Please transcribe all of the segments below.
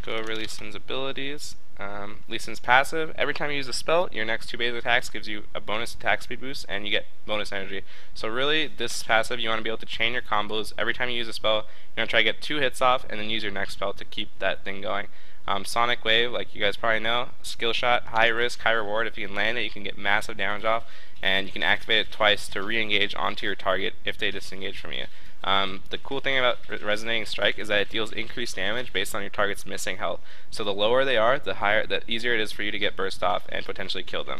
go over Lee Sin's abilities. Lee Sin's passive, every time you use a spell, your next 2 base attacks gives you a bonus attack speed boost and you get bonus energy. So really, this passive, you want to be able to chain your combos. Every time you use a spell, you want to try to get 2 hits off and then use your next spell to keep that thing going. Sonic Wave, like you guys probably know, skill shot, high risk, high reward. If you can land it, you can get massive damage off, and you can activate it twice to re-engage onto your target if they disengage from you. The cool thing about Resonating Strike is that it deals increased damage based on your target's missing health. So the lower they are, the easier it is for you to get burst off and potentially kill them.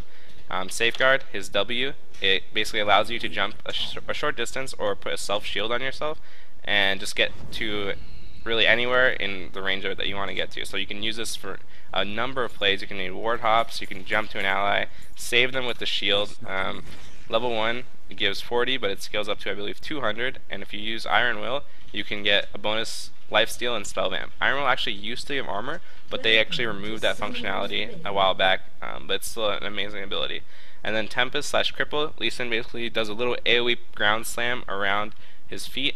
Safeguard, his W, it basically allows you to jump a short distance or put a self shield on yourself and just get to really anywhere in the range of it that you want to get to. So you can use this for a number of plays. You can need ward hops, you can jump to an ally, save them with the shield. Level 1 it gives 40, but it scales up to I believe 200, and if you use Iron Will, you can get a bonus lifesteal and spell vamp. Iron Will actually used to give armor, but they actually removed that functionality a while back, but it's still an amazing ability. And then Tempest / Cripple, Lee Sin basically does a little AoE ground slam around his feet.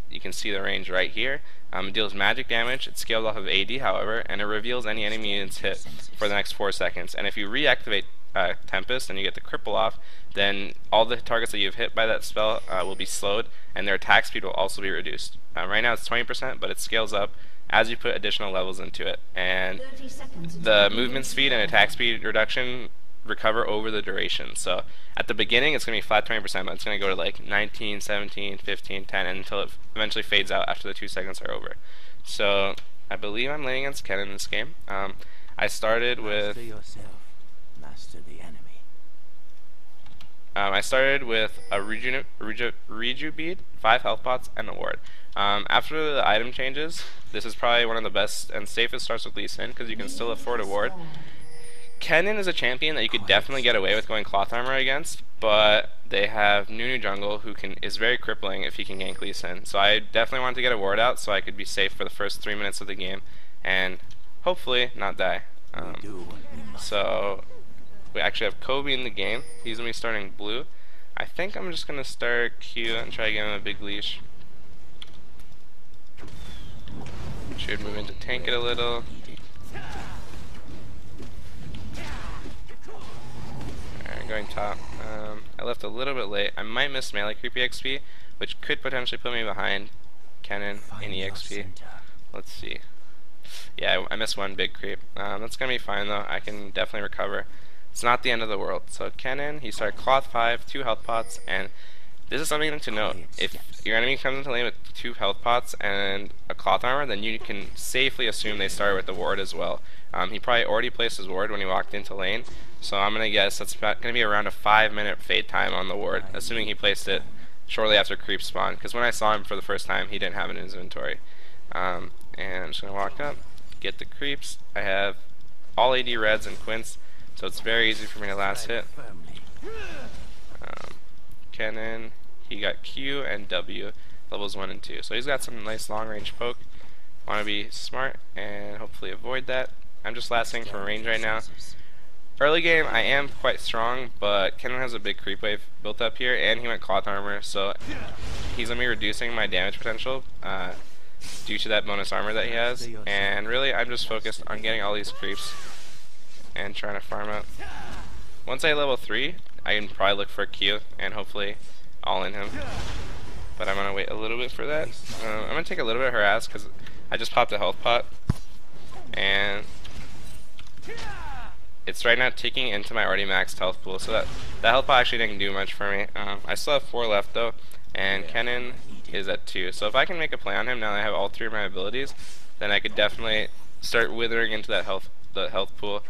You can see the range right here. It deals magic damage, it scales off of AD however, and it reveals any enemy units hit for the next 4 seconds. And if you reactivate Tempest and you get the cripple off, then all the targets that you've hit by that spell will be slowed, and their attack speed will also be reduced. Right now it's 20%, but it scales up as you put additional levels into it. And the movement speed and attack speed reduction recover over the duration. So at the beginning it's going to be flat 20%, but it's going to go to like 19, 17, 15, 10 until it eventually fades out after the 2 seconds are over. So I believe I'm laning against Kennen in this game. I started with a Reju bead, 5 health pots, and a ward. After the item changes, this is probably one of the best and safest starts with Lee Sin because you can still afford a ward. Kennen is a champion that you could definitely get away with going cloth armor against, but they have Nunu jungle who is very crippling if he can gank Lee Sin. So I definitely wanted to get a ward out so I could be safe for the first 3 minutes of the game and hopefully not die. So we actually have Kobe in the game. He's going to be starting blue. I think I'm just going to start Q and try to give him a big leash. Should move into tank it a little. Going top. I left a little bit late. I might miss melee creep EXP, which could potentially put me behind Kennen in EXP. Let's see. Yeah, I missed one big creep. That's gonna be fine though. I can definitely recover. It's not the end of the world. So Kennen, he started cloth 5, 2 health pots, and this is something to note. If your enemy comes into lane with 2 health pots and a cloth armor, then you can safely assume they started with the ward as well. He probably already placed his ward when he walked into lane, so I'm going to guess that's going to be around a 5-minute fade time on the ward, assuming he placed it shortly after creep spawn, because when I saw him for the first time, he didn't have it in his inventory. And I'm just going to walk up, get the creeps. I have all AD reds and quints, so it's very easy for me to last hit. Kennen, he got Q and W, levels 1 and 2. So he's got some nice long range poke. Want to be smart and hopefully avoid that. I'm just lasting from range right now. Early game I am quite strong, but Kennen has a big creep wave built up here, and he went cloth armor, so he's going to be reducing my damage potential due to that bonus armor that he has. And really I'm just focused on getting all these creeps and trying to farm up. Once I level 3, I can probably look for a Q and hopefully all in him. But I'm going to wait a little bit for that. I'm going to take a little bit of harass because I just popped a health pot. And it's right now ticking into my already maxed health pool. So that health pot actually didn't do much for me. I still have 4 left though. And Kennen is at 2. So if I can make a play on him now that I have all 3 of my abilities, then I could definitely start withering into that the health pool.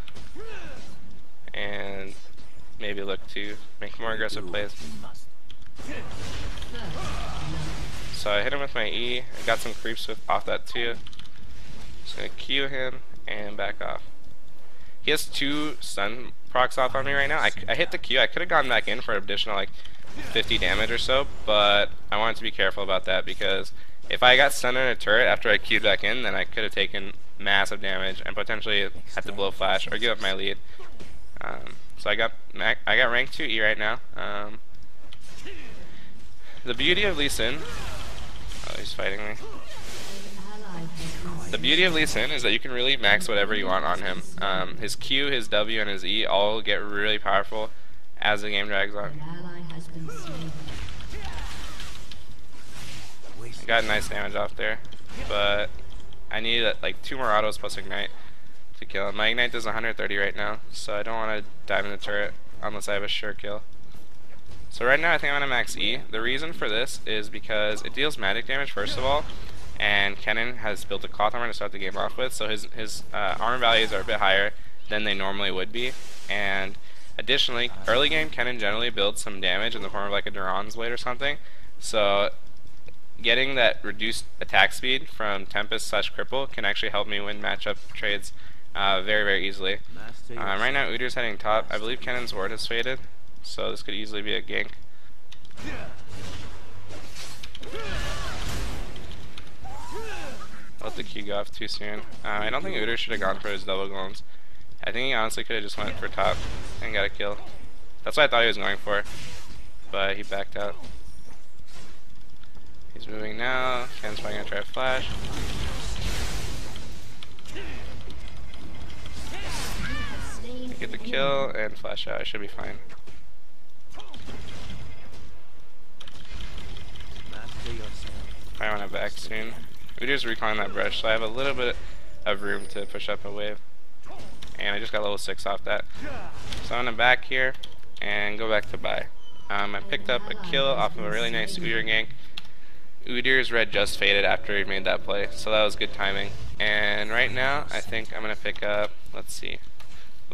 And maybe look to make more aggressive plays. So I hit him with my E. I got some creeps off that too. Just gonna Q him and back off. He has 2 stun procs off on me right now. I hit the Q. I could have gone back in for an additional like 50 damage or so, but I wanted to be careful about that because if I got stunned in a turret after I Q'd back in, then I could have taken massive damage and potentially had to blow flash or give up my lead. So I got rank 2 E right now. The beauty of Lee Sin. Oh, he's fighting me. The beauty of Lee Sin is that you can really max whatever you want on him. His Q, his W, and his E all get really powerful as the game drags on. I got nice damage off there, but I need like 2 more autos plus Ignite to kill him. My Ignite does 130 right now, so I don't want to dive in the turret unless I have a sure kill. So right now I think I'm going to max E. The reason for this is because it deals magic damage first of all, and Kennen has built a cloth armor to start the game off with, so his armor values are a bit higher than they normally would be. And additionally, early game Kennen generally builds some damage in the form of like a Duran's Blade or something, so getting that reduced attack speed from Tempest / Cripple can actually help me win matchup trades very, very easily. Right now Udir's heading top. I believe Kennen's ward has faded, so this could easily be a gank. Let the Q go off too soon. I don't think Udir should have gone for his double golems. I think he honestly could have just went for top and got a kill. That's what I thought he was going for, but he backed out. He's moving now. Ken's probably gonna try to flash. Get the kill and flash out. I should be fine. I want to back soon. We just recalling that brush, so I have a little bit of room to push up a wave. And I just got level 6 off that. So I'm gonna back here and go back to buy. I picked up a kill off of a really nice Udyr gank. Udyr's red just faded after he made that play, so that was good timing. And right now, I think I'm gonna pick up, let's see.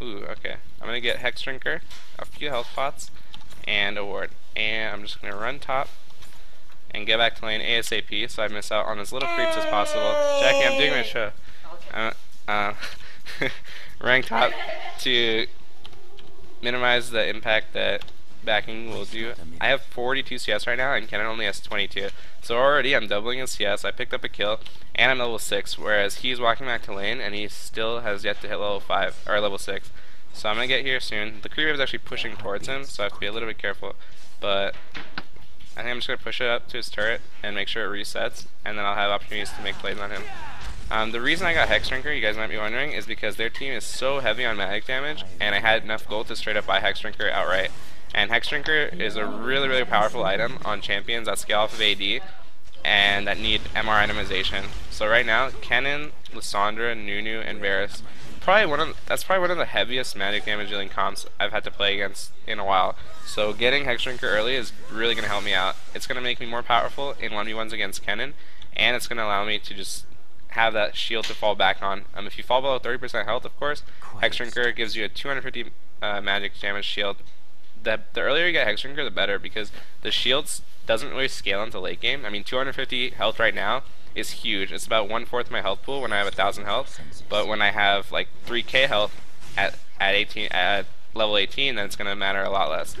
Ooh, okay. I'm gonna get Hex Drinker, a few health pots, and a ward. And I'm just gonna run top and get back to lane ASAP so I miss out on as little creeps as possible. Jackie, I'm doing my show. Rank top to minimize the impact that backing will do. I have 42 CS right now and Kennen only has 22. So already I'm doubling his CS, I picked up a kill, and I'm level 6, whereas he's walking back to lane and he still has yet to hit level 5, or level 6. So I'm going to get here soon. The creep wave is actually pushing towards him, so I have to be a little bit careful. But I think I'm just going to push it up to his turret and make sure it resets, and then I'll have opportunities to make plays on him. The reason I got Hex Drinker, you guys might be wondering, is because their team is so heavy on magic damage, and I had enough gold to straight up buy Hex Drinker outright. And Hex Drinker is a really, really powerful item on champions that scale off of AD and that need MR itemization. So right now, Kennen, Lissandra, Nunu, and Varus, that's probably one of the heaviest magic damage dealing comps I've had to play against in a while. So getting Hex Drinker early is really going to help me out. It's going to make me more powerful in 1v1s against Kennen, and it's going to allow me to just have that shield to fall back on. If you fall below 30% health, of course, Hex Drinker gives you a 250 magic damage shield. The earlier you get Hex Drinker, the better, because the shields doesn't really scale into late game. I mean, 250 health right now is huge. It's about 1/4 my health pool when I have 1,000 health, but when I have like 3k health at level 18, then it's going to matter a lot less.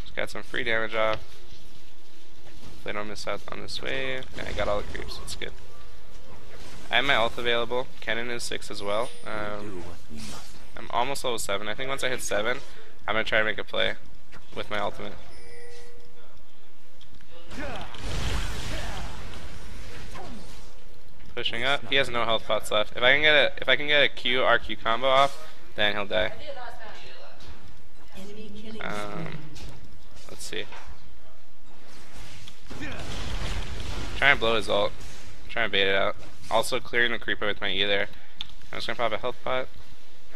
Just got some free damage off. They don't miss out on this wave, and I got all the creeps. It's good. I have my ult available. Kennen is 6 as well. I'm almost level 7. I think once I hit 7, I'm going to try to make a play with my ultimate. Pushing up. He has no health pots left. If I can get a Q RQ combo off, then he'll die. Let's see. Trying to blow his ult. Trying to bait it out. Also clearing the creeper with my E there. I'm just gonna pop a health pot.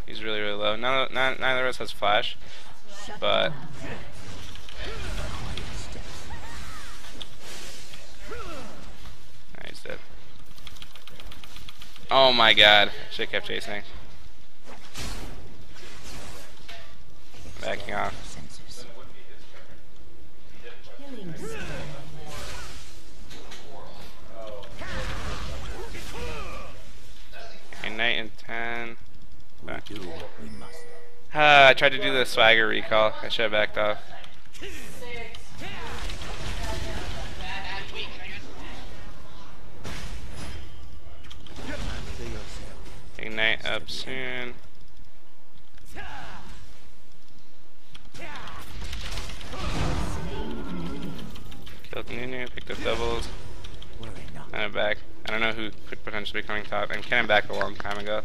He's really, really low. Neither of us has flash, but he's dead. Oh my god! Should've kept chasing. Backing off. Knight in 10. I tried to do the swagger recall. I should have backed off. Ignite up soon. Nunu picked up doubles. And I'm back. I don't know who could potentially be coming top. And Kennen back a long time ago.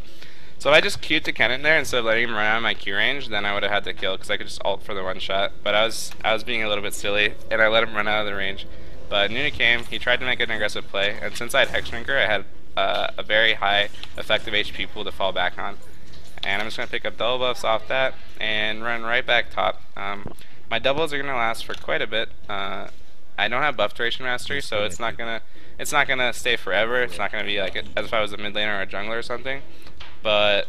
So if I just queued to Kennen there instead of letting him run out of my Q range, then I would have had the kill because I could just ult for the one shot. But I was being a little bit silly and I let him run out of the range. But Nunu came. He tried to make an aggressive play, and since I had Hex Shrinker, I had a very high effective HP pool to fall back on. And I'm just gonna pick up double buffs off that and run right back top. My doubles are gonna last for quite a bit. I don't have buff duration mastery, so it's not gonna stay forever. It's not gonna be like as if I was a mid laner or a jungler or something. But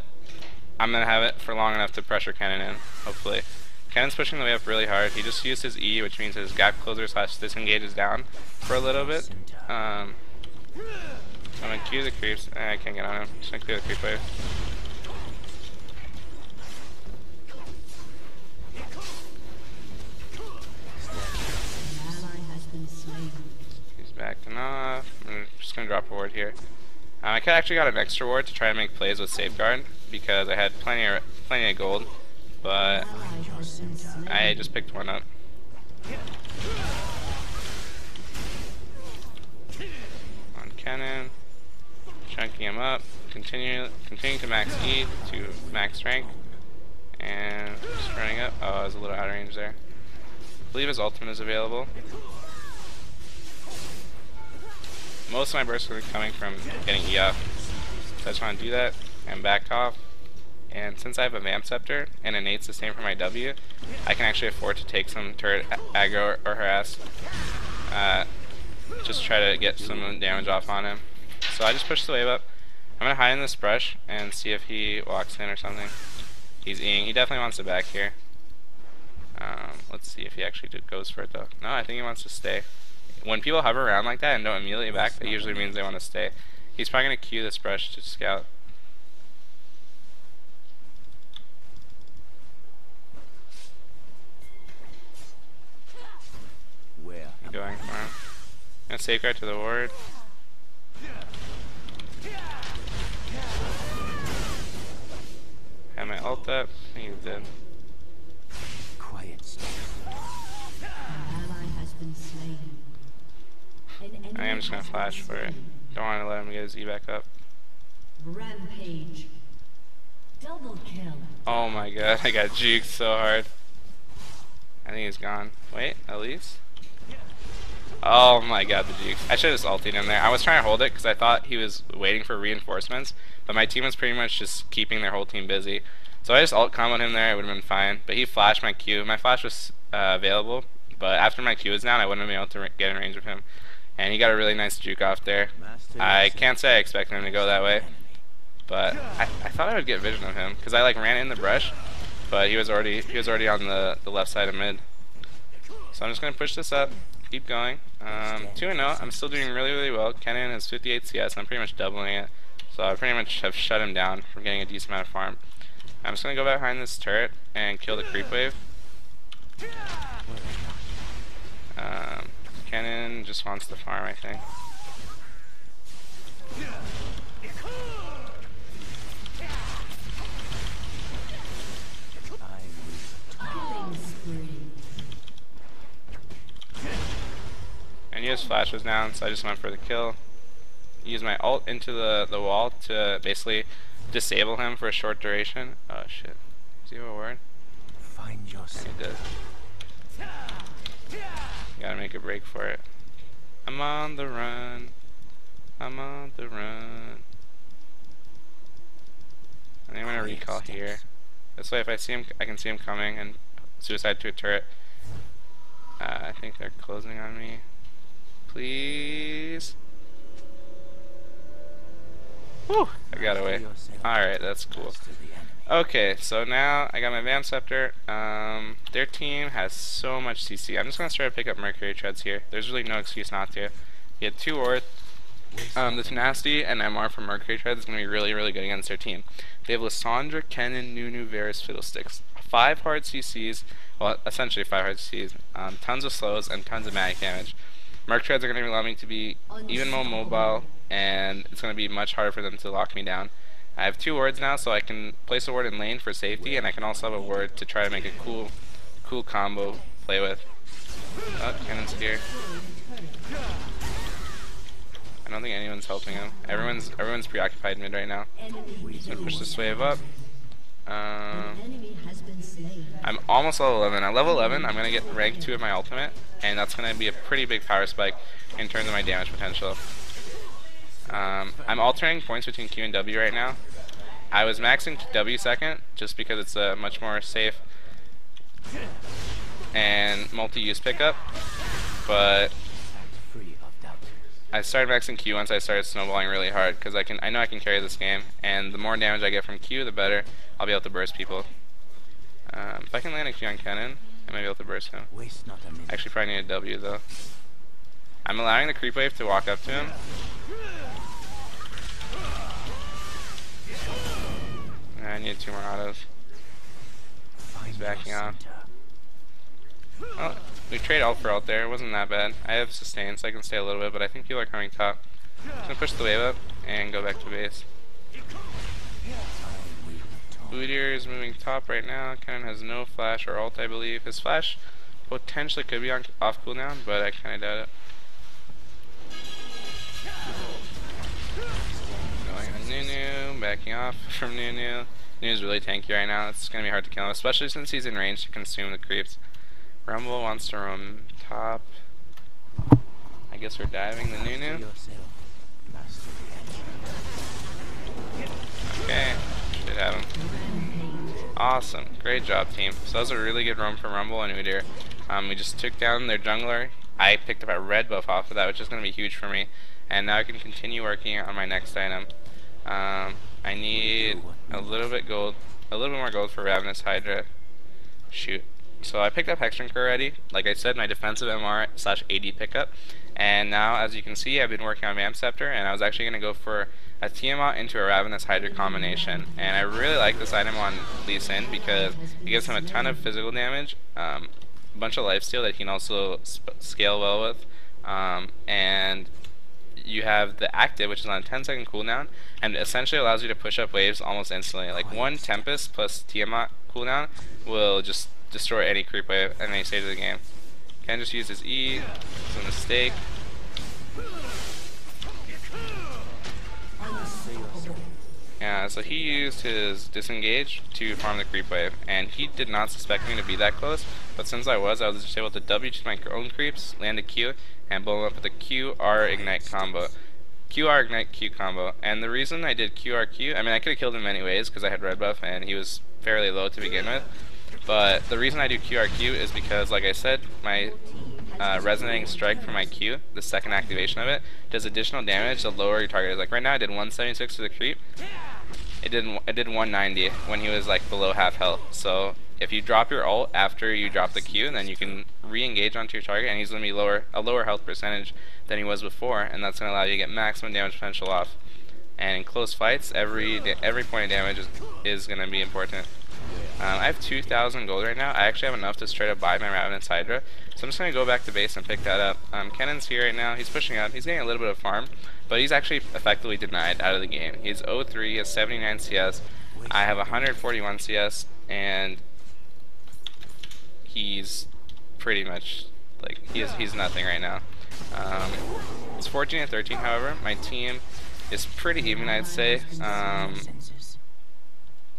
I'm gonna have it for long enough to pressure Kennen in, hopefully. Kennen's pushing the way up really hard. He just used his E, which means his gap closer / disengage is down for a little bit. I'm gonna queue the creeps. I can't get on him. Just gonna clear the creep wave. He's backing off. I'm just gonna drop a ward here. I could actually got an extra ward to try and make plays with safeguard because I had plenty of gold, but I just picked one up. On Kennen, chunking him up, continuing to max E to max strength, and just running up. Oh, I was a little out of range there. I believe his ultimate is available. Most of my bursts are coming from getting E up, so I just want to do that and back off. And since I have a Vamp Scepter and innate sustain for my W, I can actually afford to take some turret aggro or harass. Just try to get some damage off on him. So I just push the wave up. I'm going to hide in this brush and see if he walks in or something. He's Eing. He definitely wants to back here. Let's see if he actually goes for it though. No, I think he wants to stay. When people hover around like that and don't immediately back, that usually means they want to stay. He's probably going to queue this brush to scout. I'm going for him. I'm going to safeguard to the ward. Have my ult up. I think he's dead. I am just gonna flash for it. Don't want to let him get his E back up. Rampage. Double kill. Oh my god, I got juked so hard. I think he's gone. Wait, Elise? Oh my god, the jukes. I should have just ulted him there. I was trying to hold it because I thought he was waiting for reinforcements, but my team was pretty much just keeping their whole team busy. So I just ult comboed him there, it would have been fine. But he flashed my Q. My flash was available, but after my Q was down, I wouldn't have been able to get in range of him. And he got a really nice juke off there. I can't say I expected him to go that way, but I thought I would get vision of him because I like ran in the brush, but he was already on the left side of mid. So I'm just gonna push this up, keep going. 2-0. I'm still doing really well. Kennen has 58 CS, and I'm pretty much doubling it. So I pretty much have shut him down from getting a decent amount of farm. I'm just gonna go behind this turret and kill the creep wave. Kennen just wants to farm, I think. And his flash was down, so I just went for the kill. Use my ult into the wall to basically disable him for a short duration. Oh shit. Does he have a word? Find yourself. He does. Gotta make a break for it. I'm on the run. I'm on the run. I think I'm gonna recall here. This way if I see him, I can see him coming and suicide to a turret. I think they're closing on me. Please. Whew, I got away. Alright, that's cool. Okay, so now I got my Vamp Scepter. Their team has so much CC. I'm just going to start to pick up Mercury Treads here. There's really no excuse not to. You get 2 Orth. The Tenacity and MR from Mercury Treads is going to be really good against their team. They have Lissandra, Kennen, Nunu, Varus, Fiddlesticks. 5 hard CCs, well, essentially 5 hard CCs, tons of slows, and tons of magic damage. Merc Treads are going to allow me to be even more mobile, and it's going to be much harder for them to lock me down. I have 2 wards now, so I can place a ward in lane for safety, and I can also have a ward to try to make a cool combo play with. Oh, Kennen's here. I don't think anyone's helping him. Everyone's preoccupied mid right now. Just gonna push this wave up. I'm almost level 11. At level 11, I'm gonna get rank 2 of my ultimate, and that's gonna be a pretty big power spike in terms of my damage potential. I'm alternating points between Q and W right now. I was maxing W second, just because it's a much more safe and multi-use pickup, but I started maxing Q once I started snowballing really hard, because I know I can carry this game, and the more damage I get from Q, the better I'll be able to burst people. If I can land a Q on Kennen, I might be able to burst him. I actually probably need a W though. I'm allowing the creep wave to walk up to him. I need 2 more autos. He's backing off. Oh, we trade ult for ult there. It wasn't that bad. I have sustain, so I can stay a little bit, but I think people are coming top. So I'm gonna push the wave up and go back to base. Bootier is moving top right now. Kennen has no flash or ult, I believe. His flash potentially could be off cooldown, but I kind of doubt it. Going on Nunu, backing off from Nunu. Nunu's really tanky right now. It's going to be hard to kill him, especially since he's in range to consume the creeps. Rumble wants to roam top. I guess we're diving the Nunu. Okay, should have him. Awesome, great job team. So that was a really good roam from Rumble and Udyr. We just took down their jungler. I picked up a red buff off of that, which is going to be huge for me. And now I can continue working on my next item. I need a little bit more gold for Ravenous Hydra. Shoot. So I picked up Hexdrink already. Like I said, my defensive MR/AD pickup. And now, as you can see, I've been working on Vamp Scepter, and I was actually going to go for a Tiamat into a Ravenous Hydra combination. And I really like this item on Lee Sin because it gives him a ton of physical damage, a bunch of lifesteal that he can also scale well with, and you have the active, which is on a 10-second cooldown, and it essentially allows you to push up waves almost instantly. Like 1 Tempest plus Tiamat cooldown will just destroy any creep wave at any stage of the game. Can just use his E. It's a mistake. Yeah, so he used his disengage to farm the creep wave, and he did not suspect me to be that close, but since I was just able to W to my own creeps, land a Q, and blow him up with a QR Ignite combo. QR Ignite Q combo. And the reason I did QRQ, I mean I could have killed him anyways because I had red buff and he was fairly low to begin with, but the reason I do QRQ is because, like I said, my resonating strike for my Q, the second activation of it, does additional damage the lower your target is. Like right now I did 176 to the creep. It did 190 when he was like below half health. So if you drop your ult after you drop the Q, then you can re-engage onto your target, and he's going to be a lower health percentage than he was before, and that's going to allow you to get maximum damage potential off. And in close fights, every point of damage is going to be important. I have 2,000 gold right now. I actually have enough to straight up buy my Ravenous Hydra, so I'm just going to go back to base and pick that up. Kennen's here right now. He's pushing up. He's getting a little bit of farm, but he's actually effectively denied out of the game. He's 0-3, he has 79 CS. I have 141 CS, and he's pretty much like he's nothing right now. It's 14-13. However, my team is pretty even, I'd say.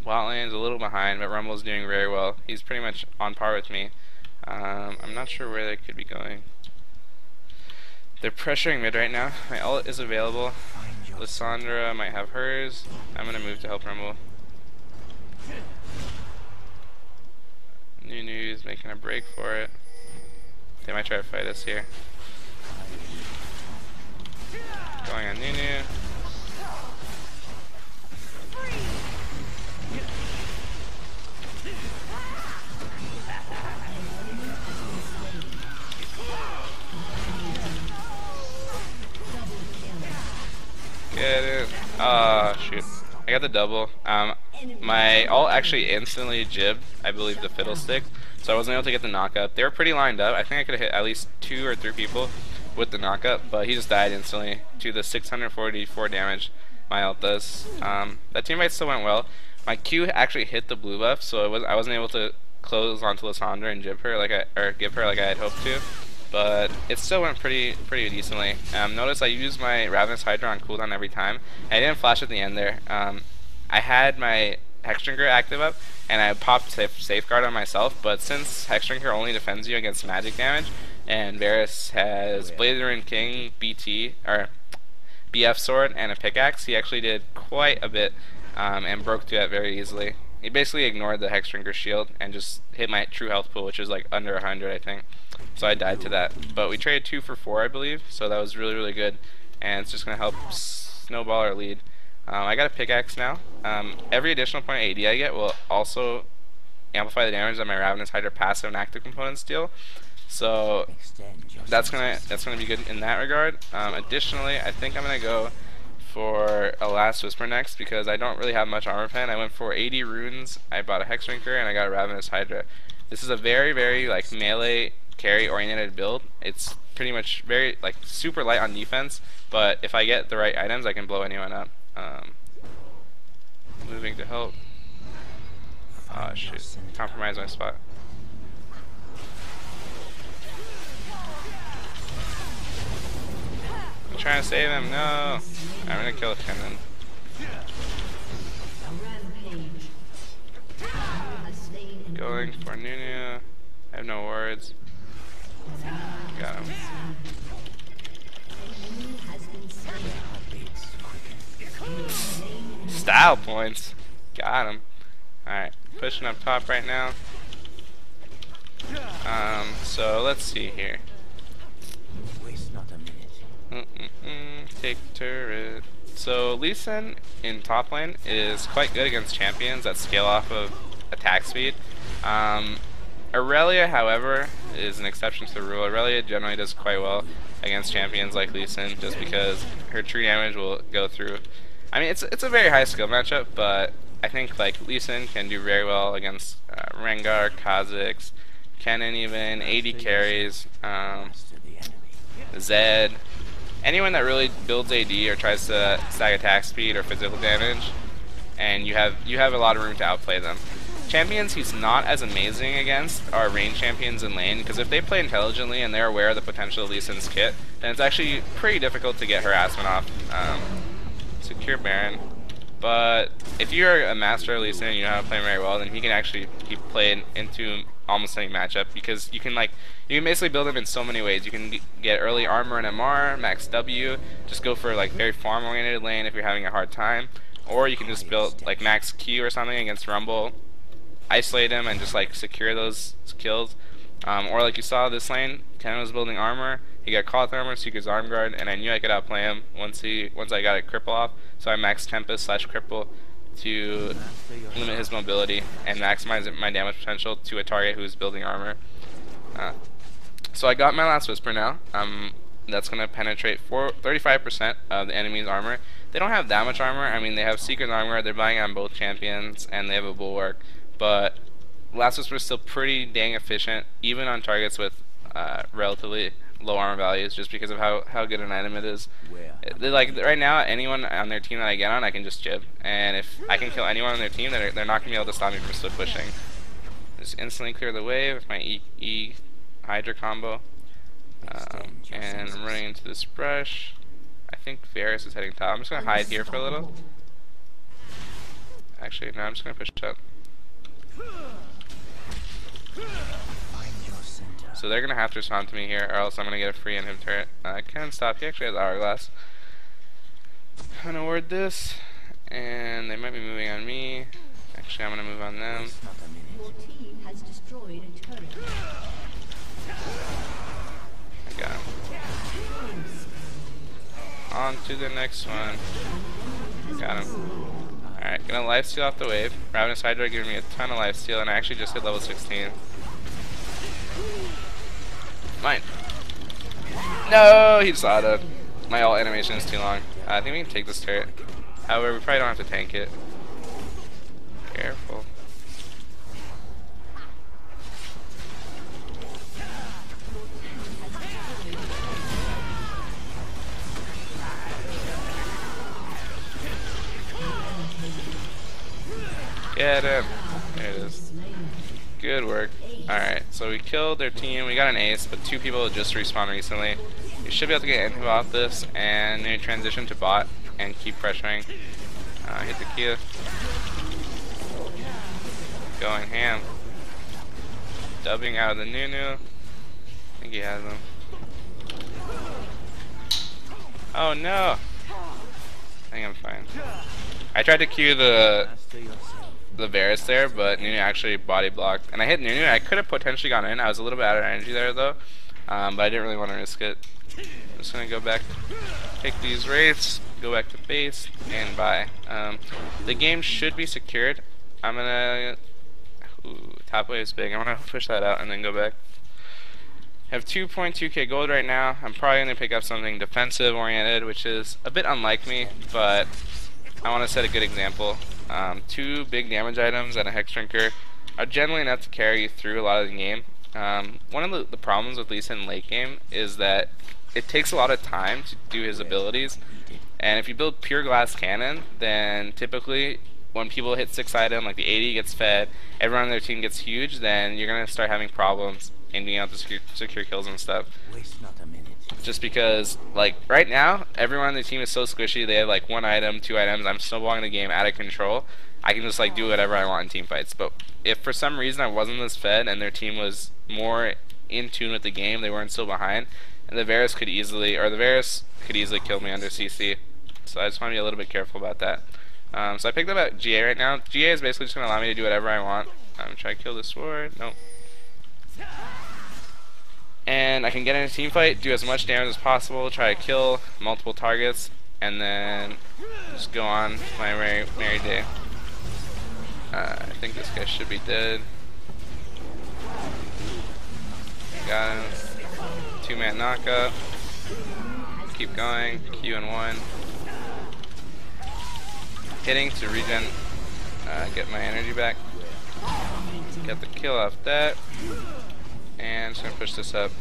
Wildland's a little behind, but Rumble's doing very well. He's pretty much on par with me. I'm not sure where they could be going. They're pressuring mid right now. My ult is available. Lissandra might have hers. I'm gonna move to help Rumble. Nunu's making a break for it. They might try to fight us here. Going on Nunu. Get it. Ah, shoot. I got the double. My ult actually instantly jibbed, I believe, the fiddlestick, so I wasn't able to get the knockup. They were pretty lined up. I think I could have hit at least 2 or 3 people with the knockup, but he just died instantly to the 644 damage my ult does. That teamfight still went well. My Q actually hit the blue buff, so I wasn't able to close onto Lissandra and jib her like give her like I had hoped to. but it still went pretty decently. Notice I used my Ravenous Hydra on cooldown every time. I didn't flash at the end there. I had my Hex Drinker active up, and I popped Safeguard on myself, but since Hex Drinker only defends you against magic damage, and Varus has Blazer and King, BT, or BF Sword, and a pickaxe, he actually did quite a bit, and broke through that very easily. He basically ignored the Hex Drinker shield and just hit my true health pool, which is like under 100, I think. So I died to that. But we traded 2 for 4, I believe, so that was really good, and it's just going to help snowball our lead. I got a pickaxe now. Every additional point of AD I get will also amplify the damage that my Ravenous Hydra passive and active components deal. So that's gonna be good in that regard. Additionally, I think I'm gonna go for a Last Whisper next because I don't really have much armor pen. I went for 80 runes. I bought a Hex Drinker and I got a Ravenous Hydra. This is a very like melee carry oriented build. It's pretty much very like super light on defense, but if I get the right items, I can blow anyone up. Moving to help. Oh shoot! Compromise my spot. I'm trying to save him. No, I'm gonna kill Kennen. Going for Nunu. I have no words. Got him. Style points. Got him. Alright, pushing up top right now. So let's see here. Take turret. So Lee Sin in top lane is quite good against champions that scale off of attack speed. Aurelia, however, is an exception to the rule. Aurelia generally does quite well against champions like Lee Sin just because her true damage will go through. I mean, it's a very high skill matchup, but I think like Lee Sin can do very well against Rengar, Kha'Zix, Kennen even, AD carries, Zed. Anyone that really builds AD or tries to stack attack speed or physical damage, and you have a lot of room to outplay them. Champions he's not as amazing against are range champions in lane, because if they play intelligently and they're aware of the potential of Lee Sin's kit, then it's actually pretty difficult to get harassment off. Secure Baron. But if you're a master of Lee Sin and you know how to play him very well, then he can actually be played into almost any matchup, because you can basically build him in so many ways. You can get early armor and MR, max W, just go for like very farm oriented lane if you're having a hard time, or you can just build like max Q or something against Rumble, isolate him and just like secure those kills. Or like you saw this lane, Kennen was building armor, he got Cloth Armor, Seeker's Arm Guard, and I knew I could outplay him once I got a cripple off, so I maxed Tempest / cripple to limit his mobility and maximize my damage potential to a target who's building armor. So I got my Last Whisper now. That's going to penetrate 35% of the enemy's armor. They don't have that much armor. I mean, they have Seeker's Armor, they're buying on both champions, and they have a Bulwark, but Last Whisper is still pretty dang efficient, even on targets with relatively low armor values, just because of how good an item it is. Like right now, anyone on their team that I get on, I can just jib, and if I can kill anyone on their team, they're not gonna be able to stop me from split pushing. Just instantly clear the wave with my E Hydra combo, and I'm running into this brush. I think Varus is heading top. I'm just gonna hide here for a little. Actually, no, I'm just gonna push up. So they're gonna have to respond to me here, or else I'm gonna get a free inhib turret. I can stop. He actually has Hourglass. I'm gonna ward this, and they might be moving on me. Actually, I'm gonna move on them. Your team has destroyed a turret. I got him. On to the next one. Got him. Alright, gonna lifesteal off the wave. Ravenous Hydra giving me a ton of lifesteal, and I actually just hit level 16. Mine. No, he just autoed. My ult animation is too long. I think we can take this turret. However, we probably don't have to tank it. Careful. Get him. There it is. Good work. Alright, So we killed their team. We got an ace, but 2 people just respawned recently. We should be able to get inhib off this and maybe transition to bot and keep pressuring. Hit the Kia. Going ham. Dubbing out of the Nunu. I think he has him. Oh no! I think I'm fine. I tried to Q the Varus there, but Nunu actually body blocked. And I hit Nunu. I could have potentially gone in. I was a little bit out of energy there though. But I didn't really want to risk it. I'm just going to go back, take these wraiths, go back to base, and buy. The game should be secured. I'm going to... top wave is big. I'm going to push that out and then go back. I have 2.2k gold right now. I'm probably going to pick up something defensive oriented, which is a bit unlike me, but I want to set a good example. 2 big damage items and a Hex Drinker are generally enough to carry you through a lot of the game. One of the problems with Lee Sin late game is that it takes a lot of time to do his abilities, and if you build pure glass cannon, then typically when people hit 6 item, like the 80 gets fed, everyone on their team gets huge, then you're going to start having problems in being able to secure kills and stuff. Waste not a minute. Just because, like, right now, everyone on the team is so squishy, they have like 1 item, 2 items, I'm snowballing the game out of control. I can just like do whatever I want in team fights. But if for some reason I wasn't this fed and their team was more in tune with the game, they weren't so behind, and the Varus could easily kill me under CC. So I just want to be a little bit careful about that. So I picked up at GA right now. GA is basically just going to allow me to do whatever I want. Try to kill the sword. Nope. And I can get in a team fight, do as much damage as possible, try to kill multiple targets, and then just go on my merry day. I think this guy should be dead. Got him. 2-man knockup. Keep going. Q and 1. Hitting to regen, get my energy back. Get the kill off that. And I'm just going to push this up.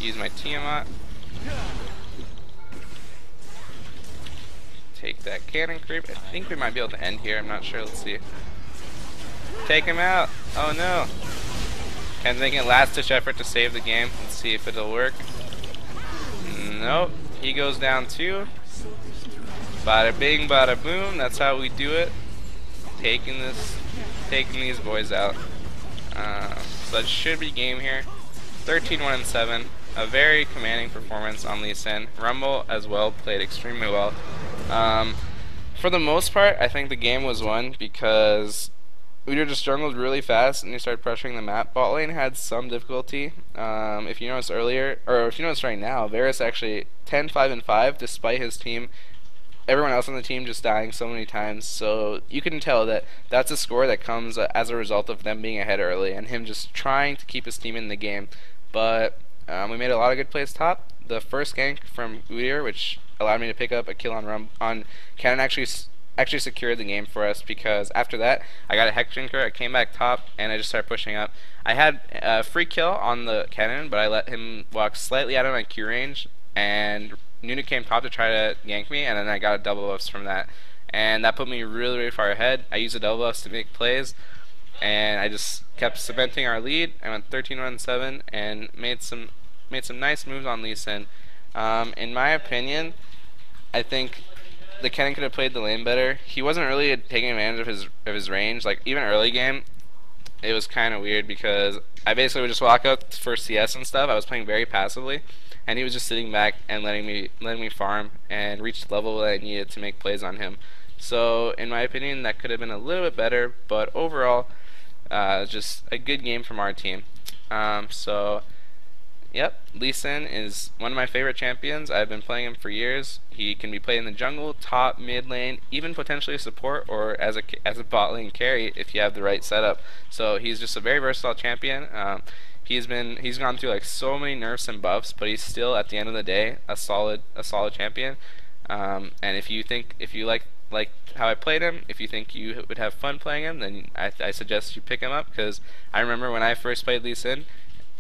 Use my Tiamat. Take that cannon creep. I think we might be able to end here. I'm not sure. Let's see. Take him out. Oh no. Ken's making a last-ditch effort to save the game. Let's see if it'll work. Nope. He goes down too. Bada bing, bada boom. That's how we do it. Taking these boys out. So that should be game here. 13-1-7. A very commanding performance on Lee Sin. Rumble as well played extremely well. For the most part, I think the game was won because Hydra just jungled really fast and they started pressuring the map. Bot lane had some difficulty. If you noticed earlier, or if you notice right now, Varus actually 10-5-5 despite his team. Everyone else on the team just dying so many times, so you can tell that that's a score that comes as a result of them being ahead early and him just trying to keep his team in the game. But we made a lot of good plays top. The first gank from Udyr, which allowed me to pick up a kill on Kennen, actually secured the game for us, because after that I got a Hex Drinker, I came back top, and I just started pushing up. I had a free kill on the Kennen, but I let him walk slightly out of my Q range, and Nunu came top to try to gank me, and then I got a double buffs from that, and that put me really, really far ahead. I used the double buffs to make plays, and I just kept cementing our lead. I went 13-1-7 and made some nice moves on Lee Sin. In my opinion, I think the Kennen could have played the lane better. He wasn't really taking advantage of his range. Like, even early game, it was kind of weird because I basically would just walk out for CS and stuff. I was playing very passively, and he was just sitting back and letting me farm and reach the level that I needed to make plays on him. So in my opinion, that could have been a little bit better, but overall, just a good game from our team. Yep, Lee Sin is one of my favorite champions. I've been playing him for years. He can be played in the jungle, top, mid lane, even potentially a support or as a bot lane carry if you have the right setup. So he's just a very versatile champion. He's gone through like so many nerfs and buffs, but he's still at the end of the day a solid champion. And if you like how I played him, if you think you would have fun playing him, then I suggest you pick him up, because I remember when I first played Lee Sin,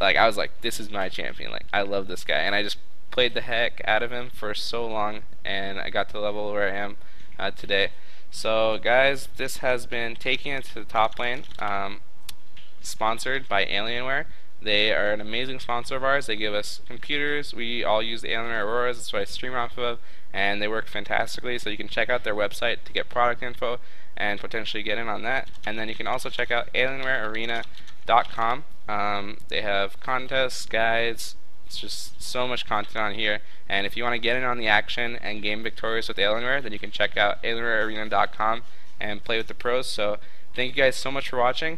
like, I was like, this is my champion, like, I love this guy, and I just played the heck out of him for so long, and I got to the level where I am today. So guys, this has been taking it to the top lane. sponsored by Alienware. They are an amazing sponsor of ours. They give us computers. We all use the Alienware Auroras. That's what I stream off of, and they work fantastically. So you can check out their website to get product info and potentially get in on that. And then you can also check out AlienwareArena.com. They have contests, guides. It's just so much content on here. And if you want to get in on the action and game victorious with Alienware, then you can check out AlienwareArena.com and play with the pros. So thank you guys so much for watching.